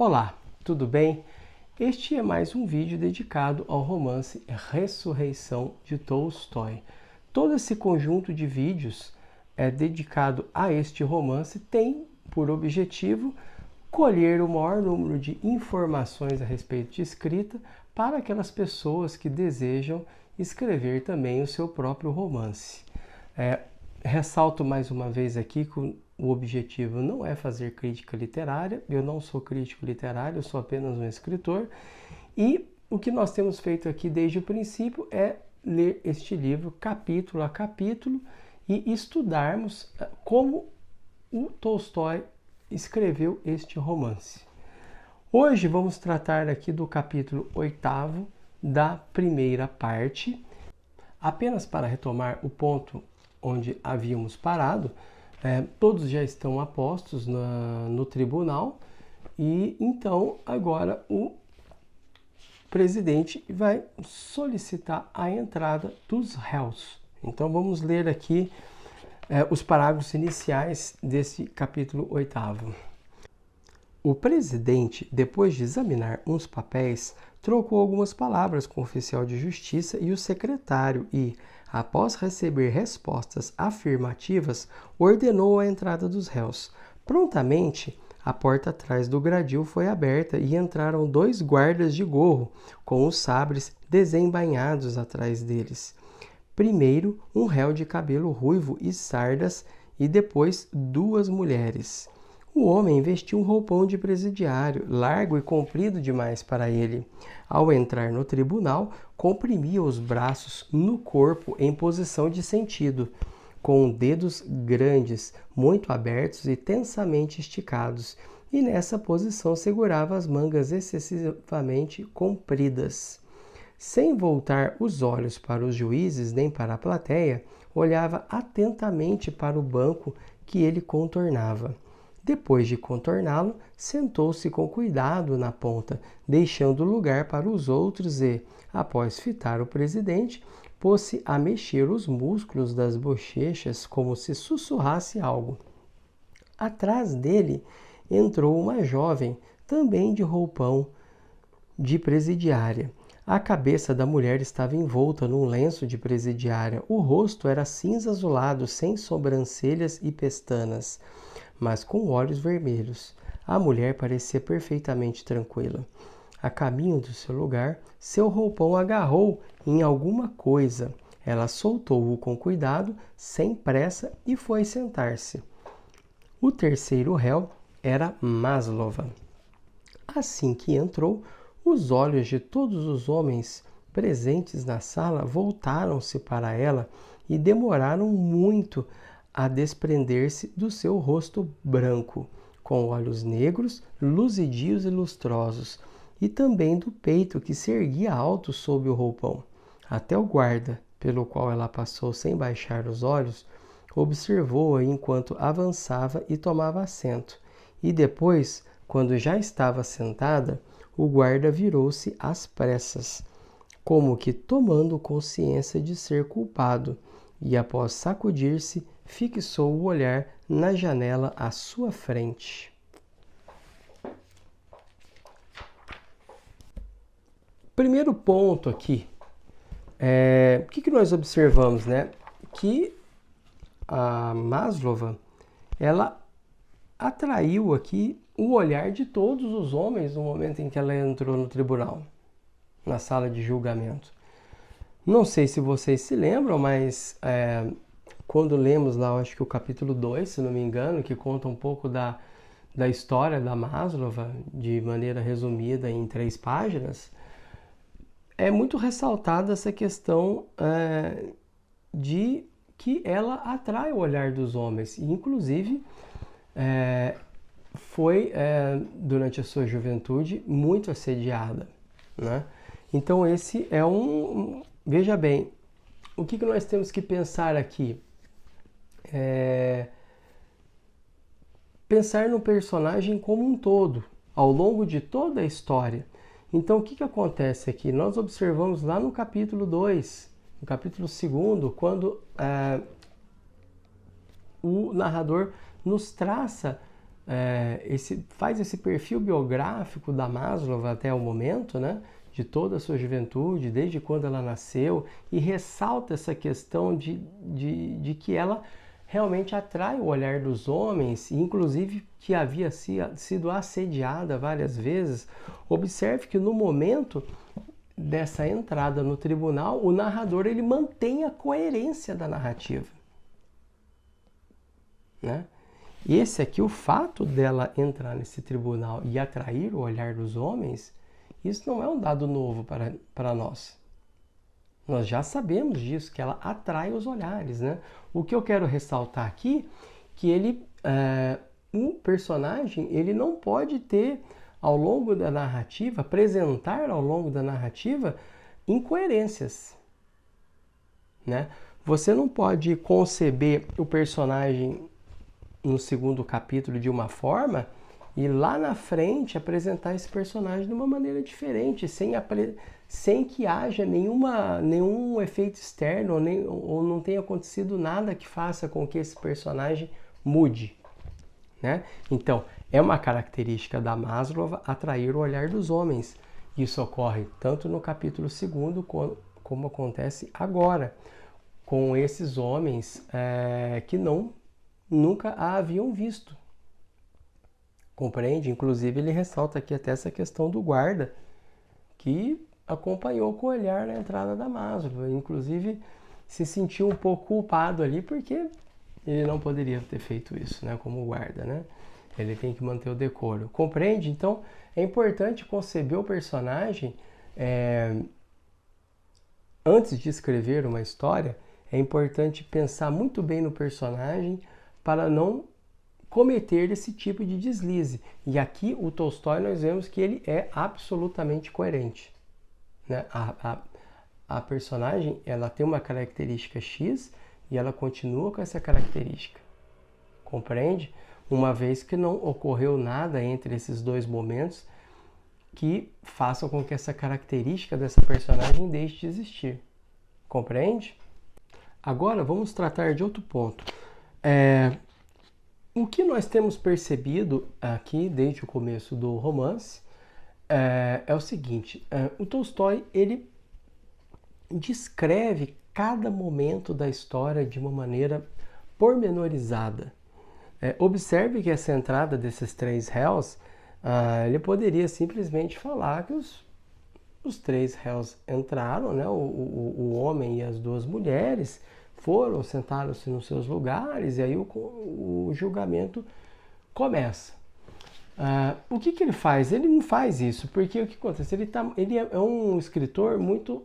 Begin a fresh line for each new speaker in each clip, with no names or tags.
Olá, tudo bem? Este é mais um vídeo dedicado ao romance Ressurreição de Tolstói. Todo esse conjunto de vídeos dedicado a este romance tem por objetivo colher o maior número de informações a respeito de escrita para aquelas pessoas que desejam escrever também o seu próprio romance. Ressalto mais uma vez aqui que o objetivo não é fazer crítica literária, eu não sou crítico literário, eu sou apenas um escritor, e o que nós temos feito aqui desde o princípio é ler este livro capítulo a capítulo e estudarmos como o Tolstói escreveu este romance. Hoje vamos tratar aqui do capítulo 8º da primeira parte. Apenas para retomar o ponto onde havíamos parado, todos já estão apostos no tribunal e então agora o presidente vai solicitar a entrada dos réus. Então vamos ler aqui os parágrafos iniciais desse capítulo 8º. O presidente, depois de examinar uns papéis, trocou algumas palavras com o oficial de justiça e o secretário e, após receber respostas afirmativas, ordenou a entrada dos réus. Prontamente, a porta atrás do gradil foi aberta e entraram 2 guardas de gorro, com os sabres desembainhados atrás deles. Primeiro, um réu de cabelo ruivo e sardas e depois 2 mulheres. O homem vestia um roupão de presidiário, largo e comprido demais para ele. Ao entrar no tribunal, comprimia os braços no corpo em posição de sentido, com dedos grandes, muito abertos e tensamente esticados, e nessa posição segurava as mangas excessivamente compridas. Sem voltar os olhos para os juízes nem para a plateia, olhava atentamente para o banco que ele contornava. Depois de contorná-lo, sentou-se com cuidado na ponta, deixando lugar para os outros e, após fitar o presidente, pôs-se a mexer os músculos das bochechas como se sussurrasse algo. Atrás dele entrou uma jovem, também de roupão de presidiária. A cabeça da mulher estava envolta num lenço de presidiária. O rosto era cinza azulado, sem sobrancelhas e pestanas, mas com olhos vermelhos. A mulher parecia perfeitamente tranquila. A caminho do seu lugar, seu roupão agarrou em alguma coisa. Ela soltou-o com cuidado, sem pressa, e foi sentar-se. O terceiro réu era Maslova. Assim que entrou, os olhos de todos os homens presentes na sala voltaram-se para ela e demoraram muito a desprender-se do seu rosto branco, com olhos negros, luzidios e lustrosos, e também do peito que se erguia alto sob o roupão. Até o guarda, pelo qual ela passou sem baixar os olhos, observou-a enquanto avançava e tomava assento, e depois, quando já estava sentada, o guarda virou-se às pressas, como que tomando consciência de ser culpado, e após sacudir-se, fixou o olhar na janela à sua frente. Primeiro ponto aqui, o que nós observamos, né? Que a Maslova, ela atraiu aqui o olhar de todos os homens no momento em que ela entrou no tribunal, na sala de julgamento. Não sei se vocês se lembram, mas quando lemos lá, acho que o capítulo 2, se não me engano, que conta um pouco da história da Maslova, de maneira resumida em 3 páginas, é muito ressaltada essa questão de que ela atrai o olhar dos homens. E, inclusive, foi, durante a sua juventude, muito assediada, né? Então, esse é Veja bem, o que nós temos que pensar aqui? Pensar no personagem como um todo, ao longo de toda a história. Então, o que acontece aqui? Nós observamos lá no capítulo 2, no capítulo 2, quando o narrador nos traça faz esse perfil biográfico da Maslow até o momento, né? De toda a sua juventude, desde quando ela nasceu, e ressalta essa questão de que ela realmente atrai o olhar dos homens, inclusive que havia sido assediada várias vezes. Observe que no momento dessa entrada no tribunal, o narrador ele mantém a coerência da narrativa, né? E esse aqui, o fato dela entrar nesse tribunal e atrair o olhar dos homens, isso não é um dado novo para nós. Nós já sabemos disso, que ela atrai os olhares, né? O que eu quero ressaltar aqui, que um personagem, ele não pode ter, ao longo da narrativa, apresentar ao longo da narrativa, incoerências, né? Você não pode conceber o personagem no segundo capítulo de uma forma e lá na frente apresentar esse personagem de uma maneira diferente, sem que haja nenhum efeito externo ou não tenha acontecido nada que faça com que esse personagem mude, né? Então, é uma característica da Maslow atrair o olhar dos homens. Isso ocorre tanto no capítulo 2 como acontece agora, com esses homens que nunca a haviam visto. Compreende? Inclusive, ele ressalta aqui até essa questão do guarda, que acompanhou com o olhar na entrada da Maslow. Inclusive, se sentiu um pouco culpado ali, porque ele não poderia ter feito isso, né, como guarda, né? Ele tem que manter o decoro. Compreende? Então, é importante conceber o personagem antes de escrever uma história. É importante pensar muito bem no personagem para não cometer esse tipo de deslize. E aqui o Tolstói nós vemos que ele é absolutamente coerente, né? A personagem, ela tem uma característica X e ela continua com essa característica. Compreende? Uma vez que não ocorreu nada entre esses dois momentos que façam com que essa característica dessa personagem deixe de existir. Compreende? Agora vamos tratar de outro ponto. O que nós temos percebido aqui desde o começo do romance é o seguinte: o Tolstói ele descreve cada momento da história de uma maneira pormenorizada. Observe que essa entrada desses três réus, ele poderia simplesmente falar que os três réus entraram, né? O homem e as duas mulheres foram, sentaram-se nos seus lugares e aí o julgamento começa. O que ele faz? Ele não faz isso, porque o que acontece? Ele é um escritor muito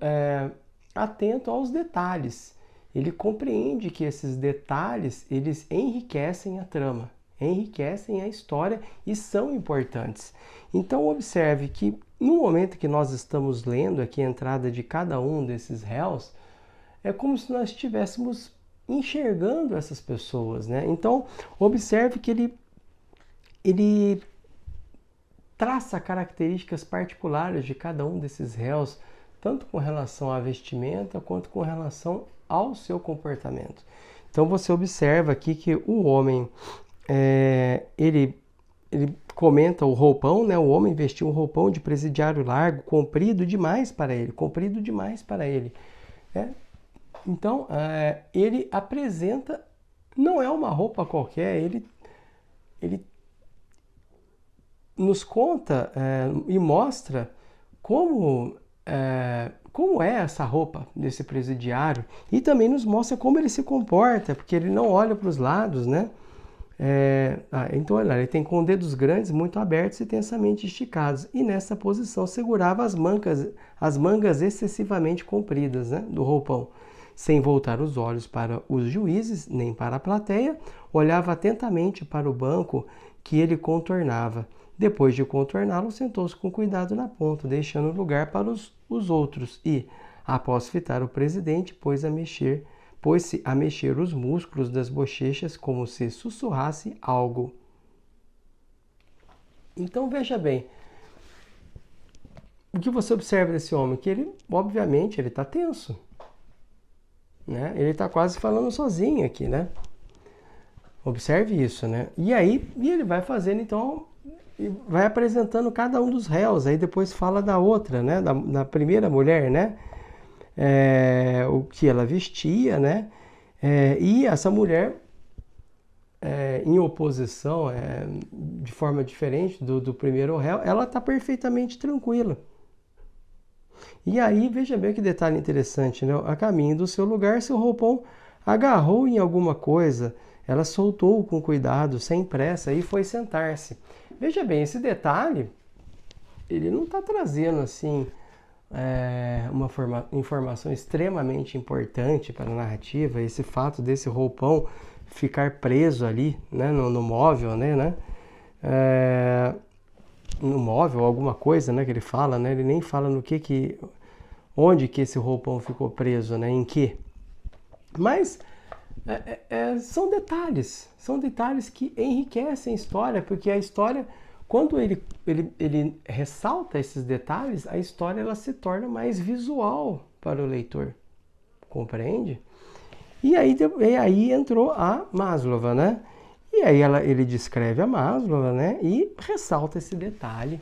atento aos detalhes. Ele compreende que esses detalhes, eles enriquecem a trama, enriquecem a história e são importantes. Então observe que no momento que nós estamos lendo aqui a entrada de cada um desses réus, é como se nós estivéssemos enxergando essas pessoas, né? Então observe que ele traça características particulares de cada um desses réus, tanto com relação à vestimenta quanto com relação ao seu comportamento. Então você observa aqui que o homem, ele comenta o roupão, né? O homem vestiu um roupão de presidiário largo, comprido demais para ele, Então, ele apresenta, não é uma roupa qualquer, ele nos conta e mostra como é essa roupa desse presidiário, e também nos mostra como ele se comporta, porque ele não olha para os lados, né? Então, olha, ele tem com dedos grandes muito abertos e tensamente esticados, e nessa posição segurava as mangas excessivamente compridas, né, do roupão. Sem voltar os olhos para os juízes, nem para a plateia, olhava atentamente para o banco que ele contornava. Depois de contorná-lo, sentou-se com cuidado na ponta, deixando lugar para os outros e, após fitar o presidente, pôs-se a mexer os músculos das bochechas como se sussurrasse algo. Então veja bem, o que você observa desse homem? Que ele, obviamente, ele está tenso, né? Ele está quase falando sozinho aqui, né? Observe isso, né? E aí ele vai fazendo, então, e vai apresentando cada um dos réus. Aí depois fala da outra, né? Da primeira mulher, né? O que ela vestia, né? E essa mulher, em oposição, de forma diferente do primeiro réu, ela está perfeitamente tranquila. E aí, veja bem que detalhe interessante, né? A caminho do seu lugar, seu roupão agarrou em alguma coisa, ela soltou com cuidado, sem pressa, e foi sentar-se. Veja bem, esse detalhe, ele não está trazendo, assim, uma informação extremamente importante para a narrativa, esse fato desse roupão ficar preso ali, né, no móvel, né? No móvel, alguma coisa, né, que ele fala, né? Ele nem fala no onde que esse roupão ficou preso, né? Em que? Mas são detalhes que enriquecem a história, porque a história, quando ele ressalta esses detalhes, a história ela se torna mais visual para o leitor, compreende? E aí entrou a Maslova, né? E aí ele descreve a Maslova, né? E ressalta esse detalhe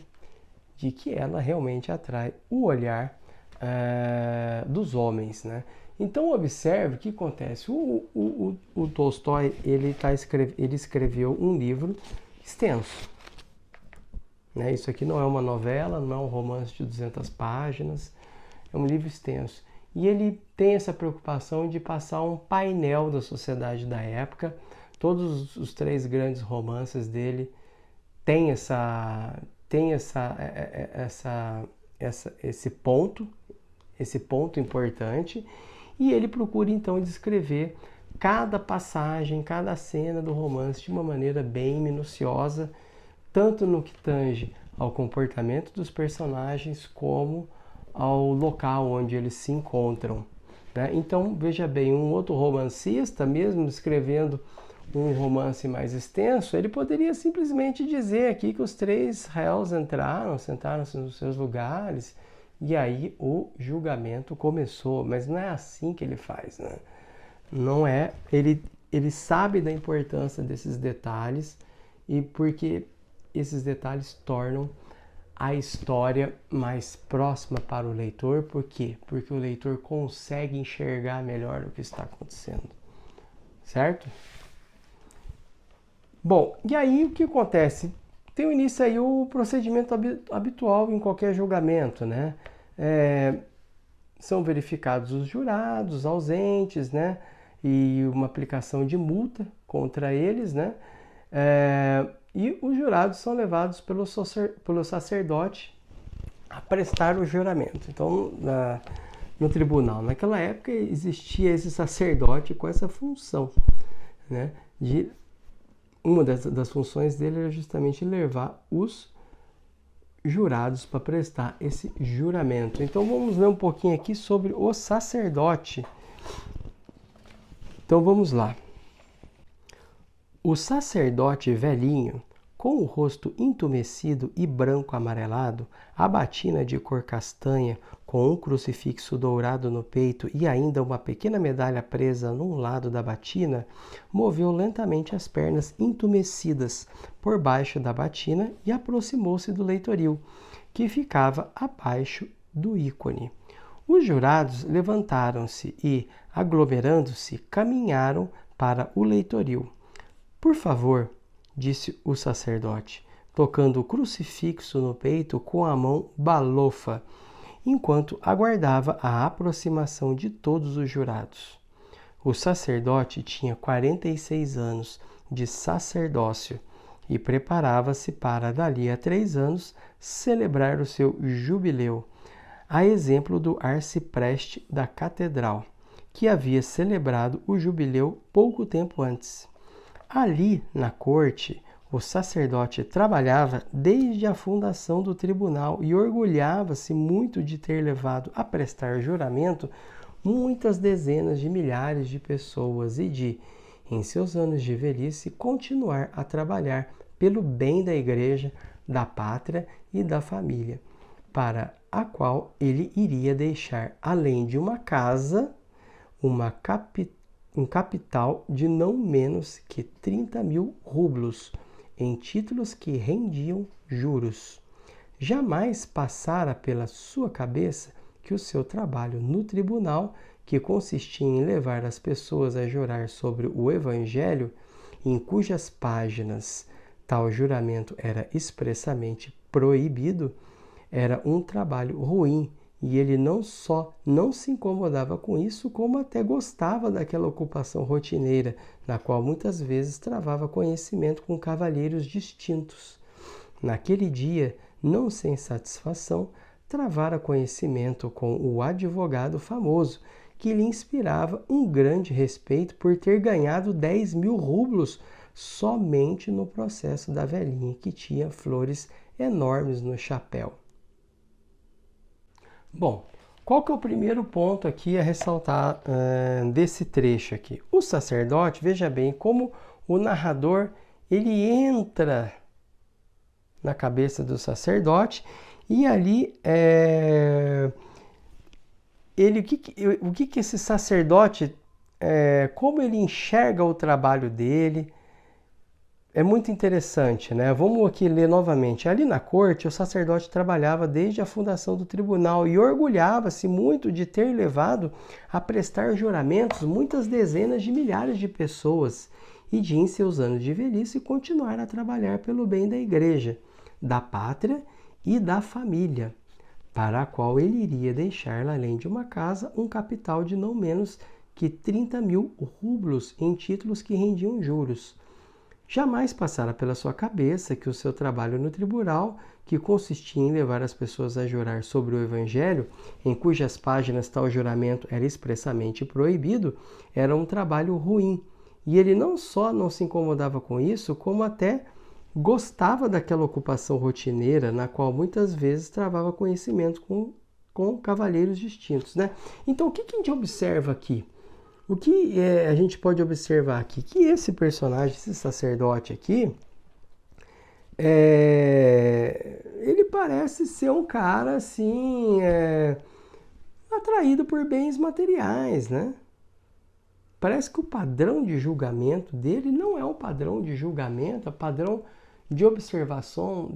de que ela realmente atrai o olhar dos homens, né? Então observe o que acontece. O Tolstói ele escreveu um livro extenso, né? Isso aqui não é uma novela, não é um romance de 200 páginas, é um livro extenso. E ele tem essa preocupação de passar um painel da sociedade da época. Todos os 3 grandes romances dele têm esse ponto importante, e ele procura então descrever cada passagem, cada cena do romance de uma maneira bem minuciosa, tanto no que tange ao comportamento dos personagens como ao local onde eles se encontram, né? Então, veja bem, um outro romancista, mesmo escrevendo um romance mais extenso, ele poderia simplesmente dizer aqui que os 3 réus sentaram-se nos seus lugares, e aí o julgamento começou. Mas não é assim que ele faz, né? Não é. Ele sabe da importância desses detalhes, e porque esses detalhes tornam a história mais próxima para o leitor. Por quê? Porque o leitor consegue enxergar melhor o que está acontecendo, certo? Bom, e aí o que acontece? Tem o início aí o procedimento habitual em qualquer julgamento, né? São verificados os jurados ausentes, né? E uma aplicação de multa contra eles, né? E os jurados são levados pelo sacerdote a prestar o juramento. Então, no tribunal, naquela época, existia esse sacerdote com essa função, né? Uma das funções dele era justamente levar os jurados para prestar esse juramento. Então vamos ler um pouquinho aqui sobre o sacerdote. Então vamos lá. O sacerdote velhinho, com o rosto entumecido e branco amarelado, a batina de cor castanha, com um crucifixo dourado no peito e ainda uma pequena medalha presa num lado da batina, moveu lentamente as pernas entumecidas por baixo da batina e aproximou-se do leitoril, que ficava abaixo do ícone. Os jurados levantaram-se e, aglomerando-se, caminharam para o leitoril. Por favor, disse o sacerdote, tocando o crucifixo no peito com a mão balofa, enquanto aguardava a aproximação de todos os jurados. O sacerdote tinha 46 anos de sacerdócio e preparava-se para, dali a 3 anos, celebrar o seu jubileu, a exemplo do arcipreste da catedral, que havia celebrado o jubileu pouco tempo antes. Ali, na corte, o sacerdote trabalhava desde a fundação do tribunal e orgulhava-se muito de ter levado a prestar juramento muitas dezenas de milhares de pessoas e de, em seus anos de velhice, continuar a trabalhar pelo bem da igreja, da pátria e da família, para a qual ele iria deixar, além de uma casa, uma um capital de não menos que 30.000 rublos, em títulos que rendiam juros. Jamais passara pela sua cabeça que o seu trabalho no tribunal, que consistia em levar as pessoas a jurar sobre o Evangelho, em cujas páginas tal juramento era expressamente proibido, era um trabalho ruim, e ele não só não se incomodava com isso, como até gostava daquela ocupação rotineira, na qual muitas vezes travava conhecimento com cavalheiros distintos. Naquele dia, não sem satisfação, travara conhecimento com o advogado famoso, que lhe inspirava um grande respeito por ter ganhado 10.000 rublos somente no processo da velhinha que tinha flores enormes no chapéu. Bom, qual que é o primeiro ponto aqui a ressaltar desse trecho aqui? O sacerdote, veja bem como o narrador ele entra na cabeça do sacerdote e ali o que esse sacerdote, como ele enxerga o trabalho dele, é muito interessante, né? Vamos aqui ler novamente. Ali na corte, o sacerdote trabalhava desde a fundação do tribunal e orgulhava-se muito de ter levado a prestar juramentos muitas dezenas de milhares de pessoas e de, em seus anos de velhice, continuar a trabalhar pelo bem da igreja, da pátria e da família, para a qual ele iria deixar, além de uma casa, um capital de não menos que 30.000 rublos em títulos que rendiam juros. Jamais passara pela sua cabeça que o seu trabalho no tribunal, que consistia em levar as pessoas a jurar sobre o Evangelho, em cujas páginas tal juramento era expressamente proibido, era um trabalho ruim. E ele não só não se incomodava com isso, como até gostava daquela ocupação rotineira, na qual muitas vezes travava conhecimento com cavalheiros distintos, né? Então, o que a gente observa aqui? O que a gente pode observar aqui? Que esse personagem, esse sacerdote aqui, ele parece ser um cara assim, atraído por bens materiais, né? Parece que o padrão de julgamento dele não é um padrão de julgamento, é um padrão de observação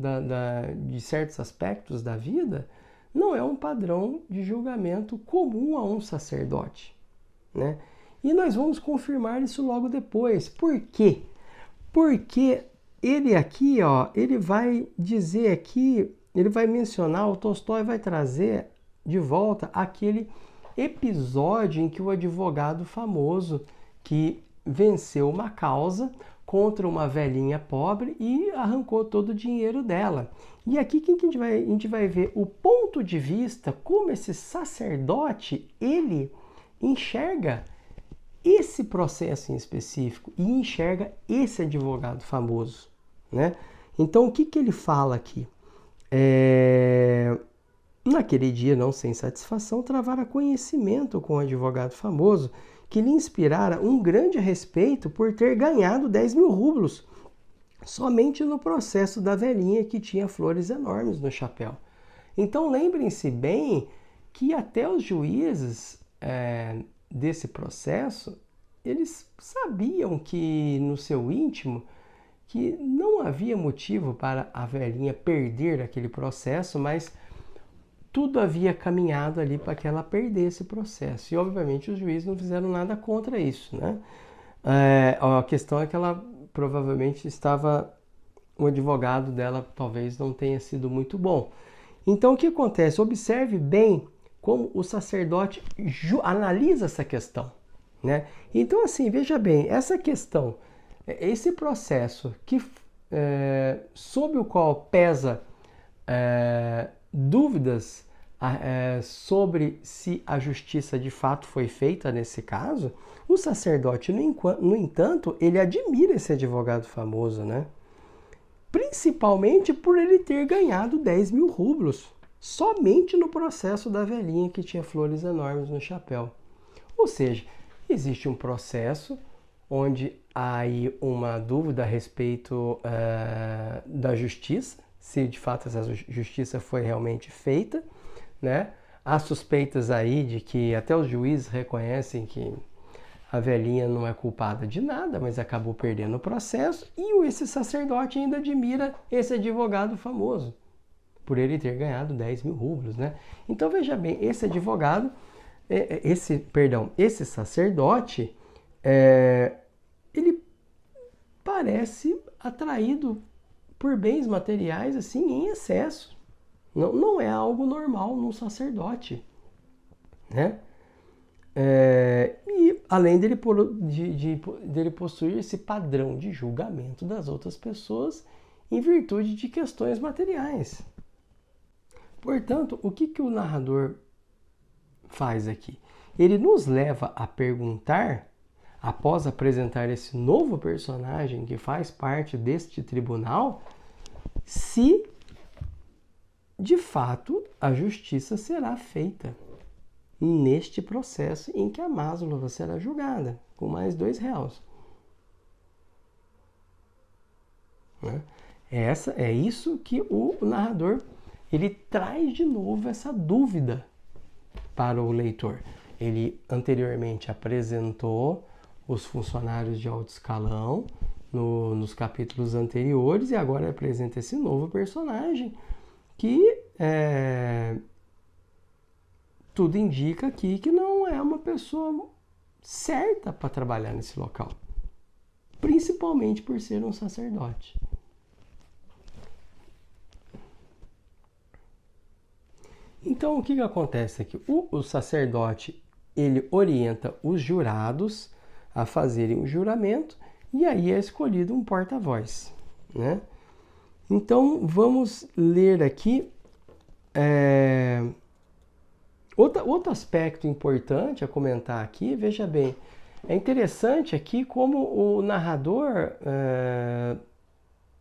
de certos aspectos da vida, não é um padrão de julgamento comum a um sacerdote, né? E nós vamos confirmar isso logo depois. Por quê? Porque ele aqui, ele vai dizer aqui, ele vai mencionar, o Tolstói vai trazer de volta aquele episódio em que o advogado famoso que venceu uma causa contra uma velhinha pobre e arrancou todo o dinheiro dela. E aqui que a gente vai ver o ponto de vista, como esse sacerdote, ele enxerga esse processo em específico e enxerga esse advogado famoso, né? Então, o que ele fala aqui? Naquele dia, não sem satisfação, travara conhecimento com o advogado famoso, que lhe inspirara um grande respeito por ter ganhado 10.000 rublos, somente no processo da velhinha que tinha flores enormes no chapéu. Então, lembrem-se bem que até os juízes desse processo, eles sabiam que no seu íntimo que não havia motivo para a velhinha perder aquele processo, mas tudo havia caminhado ali para que ela perdesse o processo. E obviamente os juízes não fizeram nada contra isso, né? A questão é que ela provavelmente o advogado dela talvez não tenha sido muito bom. Então o que acontece? Observe bem como o sacerdote analisa essa questão, né? Então assim, veja bem, essa questão, esse processo sobre o qual pesa dúvidas sobre se a justiça de fato foi feita nesse caso, o sacerdote, no entanto, ele admira esse advogado famoso, né? Principalmente por ele ter ganhado 10.000 rublos, somente no processo da velhinha que tinha flores enormes no chapéu. Ou seja, existe um processo onde há aí uma dúvida a respeito da justiça, se de fato essa justiça foi realmente feita, né? Há suspeitas aí de que até os juízes reconhecem que a velhinha não é culpada de nada, mas acabou perdendo o processo, e esse sacerdote ainda admira esse advogado famoso, por ele ter ganhado 10 mil rublos, né? Então veja bem, esse advogado, esse sacerdote, ele parece atraído por bens materiais assim em excesso. Não é algo normal num sacerdote, né? E além dele possuir esse padrão de julgamento das outras pessoas em virtude de questões materiais. Portanto, o que o narrador faz aqui? Ele nos leva a perguntar, após apresentar esse novo personagem que faz parte deste tribunal, se de fato a justiça será feita neste processo em que a Máslova será julgada com mais 2 réus. É isso que o narrador ele traz de novo essa dúvida para o leitor. Ele anteriormente apresentou os funcionários de alto escalão nos capítulos anteriores e agora apresenta esse novo personagem que tudo indica aqui que não é uma pessoa certa para trabalhar nesse local, principalmente por ser um sacerdote. Então, o que acontece aqui? O sacerdote, ele orienta os jurados a fazerem o juramento e aí é escolhido um porta-voz, né? Então, vamos ler aqui outro aspecto importante a comentar aqui. Veja bem, é interessante aqui como o narrador,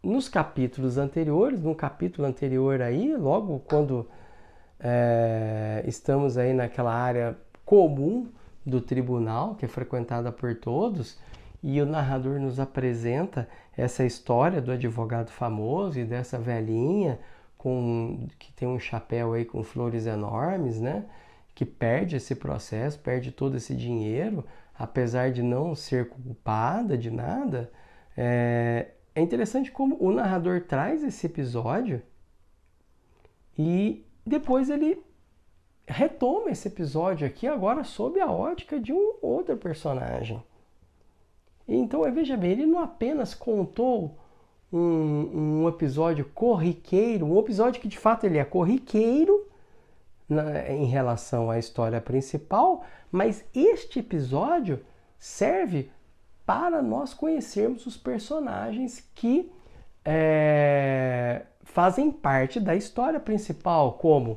nos capítulos anteriores, no capítulo anterior aí, logo quando estamos aí naquela área comum do tribunal, que é frequentada por todos, e o narrador nos apresenta essa história do advogado famoso e dessa velhinha que tem um chapéu aí com flores enormes, né? Que perde esse processo, perde todo esse dinheiro, apesar de não ser culpada de nada. É interessante como o narrador traz esse episódio e depois ele retoma esse episódio aqui agora sob a ótica de um outro personagem. Então, veja bem, ele não apenas contou um episódio corriqueiro, um episódio que de fato ele é corriqueiro em relação à história principal, mas este episódio serve para nós conhecermos os personagens que fazem parte da história principal, como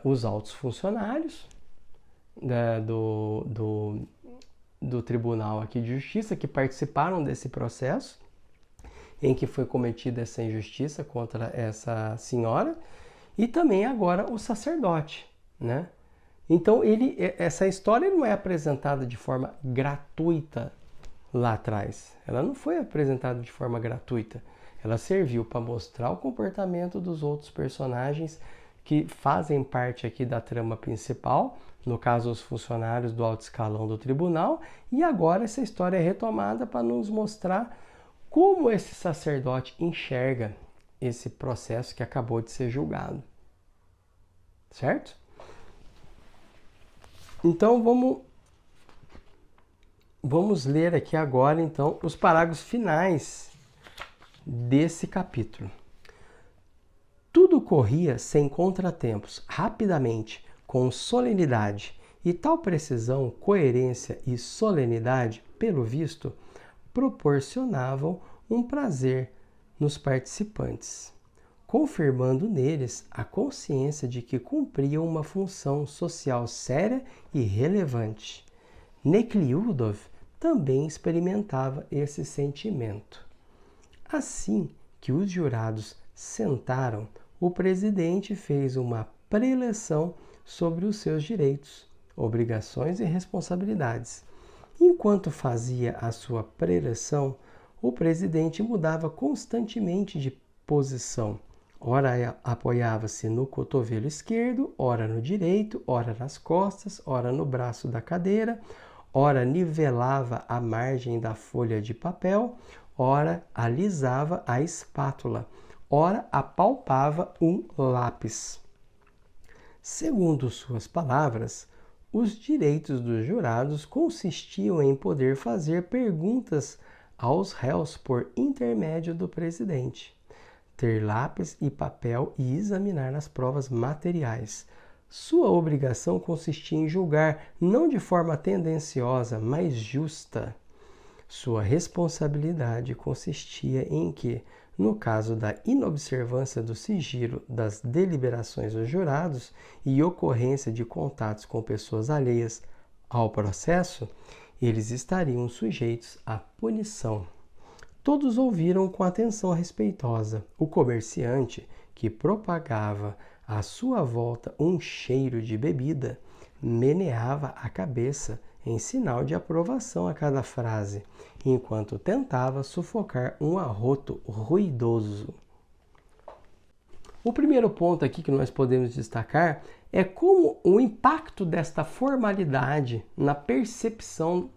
os altos funcionários do Tribunal aqui de Justiça que participaram desse processo em que foi cometida essa injustiça contra essa senhora, e também agora o sacerdote, né? Então essa história não é apresentada de forma gratuita lá atrás. Ela não foi apresentada de forma gratuita. Ela serviu para mostrar o comportamento dos outros personagens que fazem parte aqui da trama principal, no caso os funcionários do alto escalão do tribunal, e agora essa história é retomada para nos mostrar como esse sacerdote enxerga esse processo que acabou de ser julgado. Certo? Então vamos ler aqui agora então os parágrafos finais desse capítulo. Tudo corria sem contratempos, rapidamente, com solenidade, e tal precisão, coerência e solenidade, pelo visto, proporcionavam um prazer nos participantes, confirmando neles a consciência de que cumpriam uma função social séria e relevante. Nekliudov também experimentava esse sentimento. Assim que os jurados sentaram, o presidente fez uma preleção sobre os seus direitos, obrigações e responsabilidades. Enquanto fazia a sua preleção, o presidente mudava constantemente de posição. Ora apoiava-se no cotovelo esquerdo, ora no direito, ora nas costas, ora no braço da cadeira, ora nivelava a margem da folha de papel, ora alisava a espátula, ora apalpava um lápis. Segundo suas palavras, os direitos dos jurados consistiam em poder fazer perguntas aos réus por intermédio do presidente, ter lápis e papel e examinar as provas materiais. Sua obrigação consistia em julgar não de forma tendenciosa, mas justa. Sua responsabilidade consistia em que, no caso da inobservância do sigilo das deliberações dos jurados e ocorrência de contatos com pessoas alheias ao processo, eles estariam sujeitos à punição. Todos ouviram com atenção respeitosa. O comerciante, que propagava à sua volta um cheiro de bebida, meneava a cabeça em sinal de aprovação a cada frase, enquanto tentava sufocar um arroto ruidoso. O primeiro ponto aqui que nós podemos destacar é como o impacto desta formalidade na percepção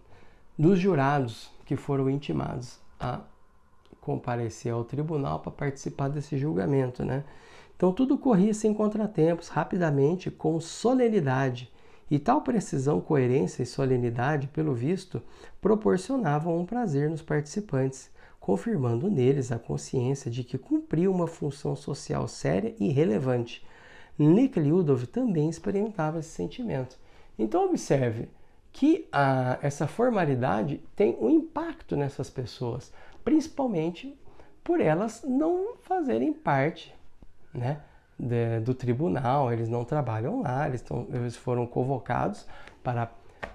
dos jurados que foram intimados a comparecer ao tribunal para participar desse julgamento, né? Então tudo corria sem contratempos, rapidamente, com solenidade. E tal precisão, coerência e solenidade, pelo visto, proporcionavam um prazer nos participantes, confirmando neles a consciência de que cumpriam uma função social séria e relevante. Nekhludoff também experimentava esse sentimento. Então observe que essa formalidade tem um impacto nessas pessoas, principalmente por elas não fazerem parte, né, do tribunal, eles não trabalham lá, eles foram convocados para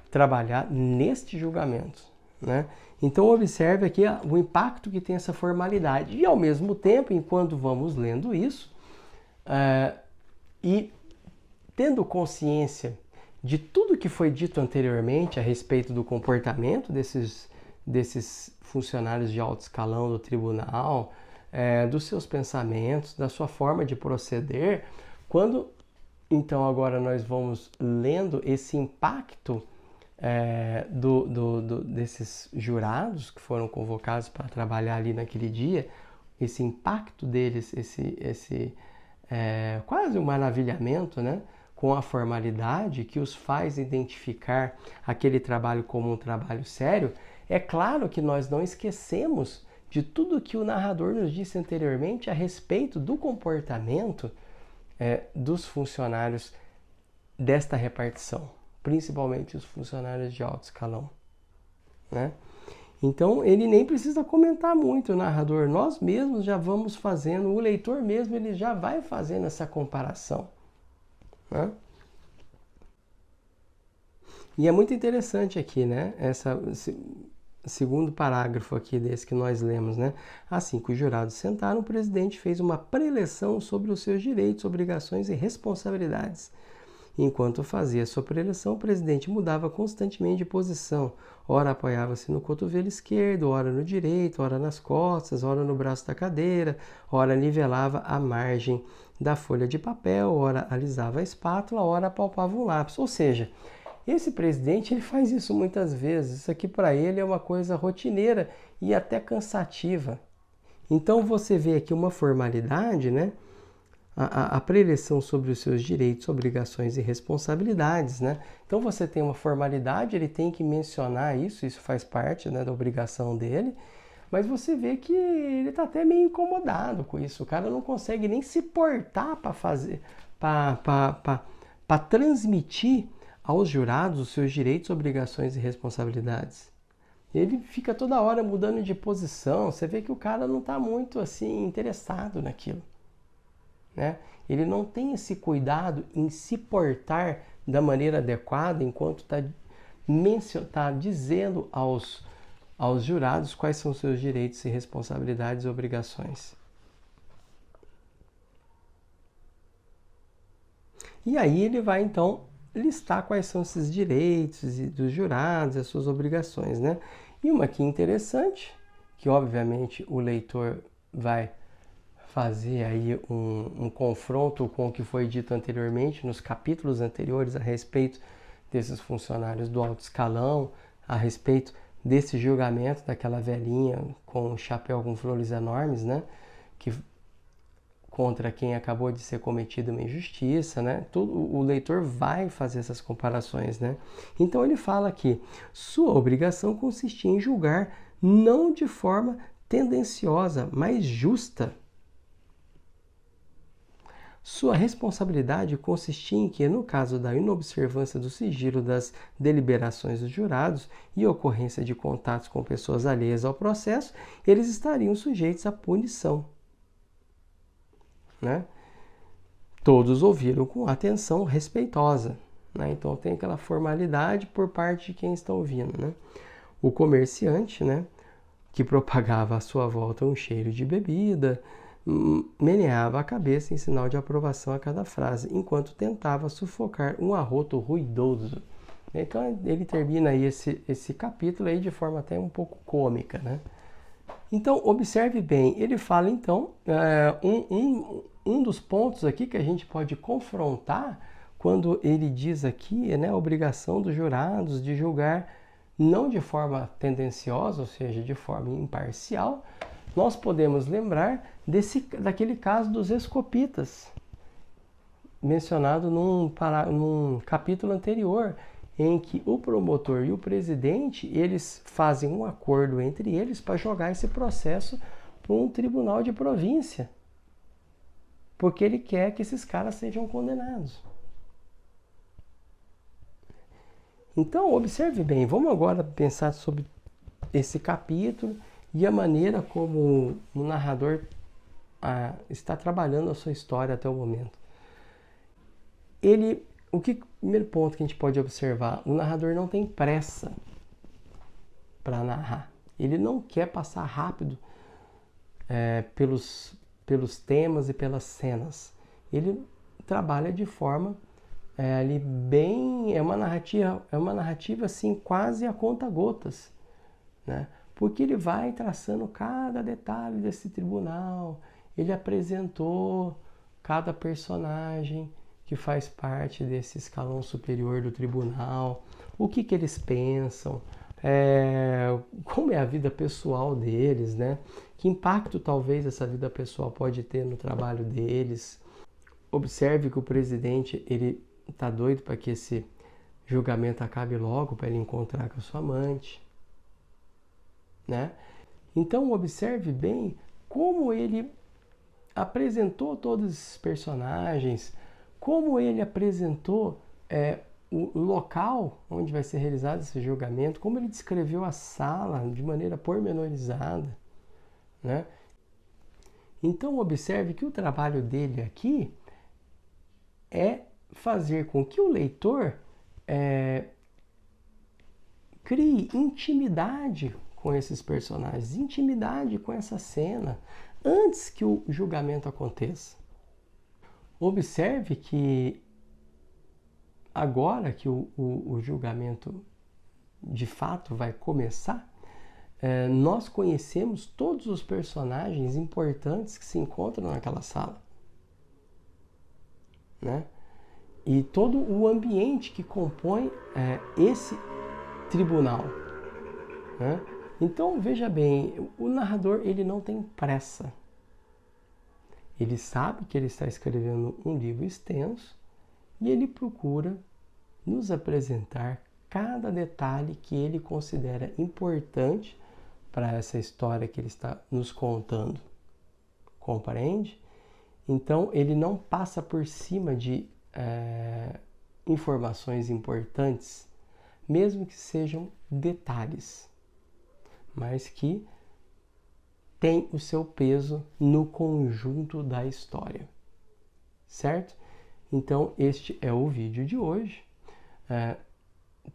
trabalhar neste julgamento, né? Então observe aqui o impacto que tem essa formalidade e ao mesmo tempo, enquanto vamos lendo isso e tendo consciência de tudo que foi dito anteriormente a respeito do comportamento desses funcionários de alto escalão do tribunal, dos seus pensamentos, da sua forma de proceder, quando então agora nós vamos lendo esse impacto desses jurados que foram convocados para trabalhar ali naquele dia, esse impacto deles, esse quase um maravilhamento, né, com a formalidade que os faz identificar aquele trabalho como um trabalho sério, é claro que nós não esquecemos de tudo que o narrador nos disse anteriormente a respeito do comportamento dos funcionários desta repartição, principalmente os funcionários de alto escalão, né? Então ele nem precisa comentar muito, o narrador, nós mesmos já vamos fazendo, o leitor mesmo ele já vai fazendo essa comparação, né? E é muito interessante aqui, né, esse segundo parágrafo aqui desse que nós lemos, né? Assim que os jurados sentaram, o presidente fez uma preleção sobre os seus direitos, obrigações e responsabilidades. Enquanto fazia sua preleção, o presidente mudava constantemente de posição. Ora apoiava-se no cotovelo esquerdo, ora no direito, ora nas costas, ora no braço da cadeira, ora nivelava a margem da folha de papel, ora alisava a espátula, ora apalpava um lápis. Ou seja, esse presidente ele faz isso muitas vezes. Isso aqui para ele é uma coisa rotineira e até cansativa. Então você vê aqui uma formalidade, né? A preleção sobre os seus direitos, obrigações e responsabilidades, né? Então você tem uma formalidade, ele tem que mencionar isso faz parte, né, da obrigação dele, mas você vê que ele está até meio incomodado com isso. O cara não consegue nem se portar para fazer, para transmitir aos jurados os seus direitos, obrigações e responsabilidades. Ele fica toda hora mudando de posição, você vê que o cara não está muito assim interessado naquilo, né? Ele não tem esse cuidado em se portar da maneira adequada enquanto está dizendo aos jurados quais são os seus direitos e responsabilidades e obrigações. E aí ele vai então listar quais são esses direitos dos jurados, as suas obrigações, né? E uma aqui interessante, que obviamente o leitor vai fazer aí um confronto com o que foi dito anteriormente, nos capítulos anteriores a respeito desses funcionários do alto escalão, a respeito desse julgamento daquela velhinha com um chapéu com flores enormes, né? Que contra quem acabou de ser cometida uma injustiça, né? O leitor vai fazer essas comparações, né? Então ele fala que sua obrigação consistia em julgar não de forma tendenciosa, mas justa. Sua responsabilidade consistia em que, no caso da inobservância do sigilo das deliberações dos jurados e ocorrência de contatos com pessoas alheias ao processo, eles estariam sujeitos à punição. Né? Todos ouviram com atenção respeitosa. Né? Então tem aquela formalidade por parte de quem está ouvindo. Né? O comerciante, né, que propagava à sua volta um cheiro de bebida, meneava a cabeça em sinal de aprovação a cada frase, enquanto tentava sufocar um arroto ruidoso. Então ele termina aí esse capítulo aí de forma até um pouco cômica, né? Então observe bem, ele fala então um dos pontos aqui que a gente pode confrontar quando ele diz aqui, né, a obrigação dos jurados de julgar não de forma tendenciosa, ou seja, de forma imparcial. Nós podemos lembrar daquele caso dos escopitas, mencionado num capítulo anterior, em que o promotor e o presidente, eles fazem um acordo entre eles para jogar esse processo para um tribunal de província, porque ele quer que esses caras sejam condenados. Então, observe bem, vamos agora pensar sobre esse capítulo e a maneira como o narrador está trabalhando a sua história até o momento. Primeiro ponto que a gente pode observar, o narrador não tem pressa para narrar. Ele não quer passar rápido pelos temas e pelas cenas. Ele trabalha de forma ali bem, é uma narrativa assim quase a conta-gotas, né? Porque ele vai traçando cada detalhe desse tribunal, ele apresentou cada personagem que faz parte desse escalão superior do tribunal, o que eles pensam, como é a vida pessoal deles, né? Que impacto talvez essa vida pessoal pode ter no trabalho deles. Observe que o presidente, ele está doido para que esse julgamento acabe logo, para ele encontrar com a sua amante. Né? Então observe bem como ele apresentou todos esses personagens, como ele apresentou o local onde vai ser realizado esse julgamento, como ele descreveu a sala de maneira pormenorizada. Né? Então observe que o trabalho dele aqui é fazer com que o leitor crie intimidade com esses personagens, intimidade com essa cena, antes que o julgamento aconteça. Observe que agora que o julgamento de fato vai começar, nós conhecemos todos os personagens importantes que se encontram naquela sala. Né? E todo o ambiente que compõe esse tribunal. Né? Então, veja bem, o narrador ele não tem pressa. Ele sabe que ele está escrevendo um livro extenso e ele procura nos apresentar cada detalhe que ele considera importante para essa história que ele está nos contando. Compreende? Então, ele não passa por cima de informações importantes, mesmo que sejam detalhes, mas que tem o seu peso no conjunto da história, certo? Então, este é o vídeo de hoje.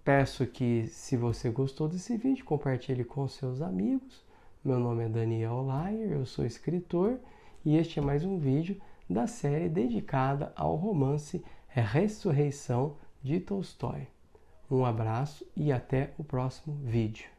Peço que, se você gostou desse vídeo, compartilhe com seus amigos. Meu nome é Daniel Layer, eu sou escritor e este é mais um vídeo da série dedicada ao romance Ressurreição de Tolstói. Um abraço e até o próximo vídeo.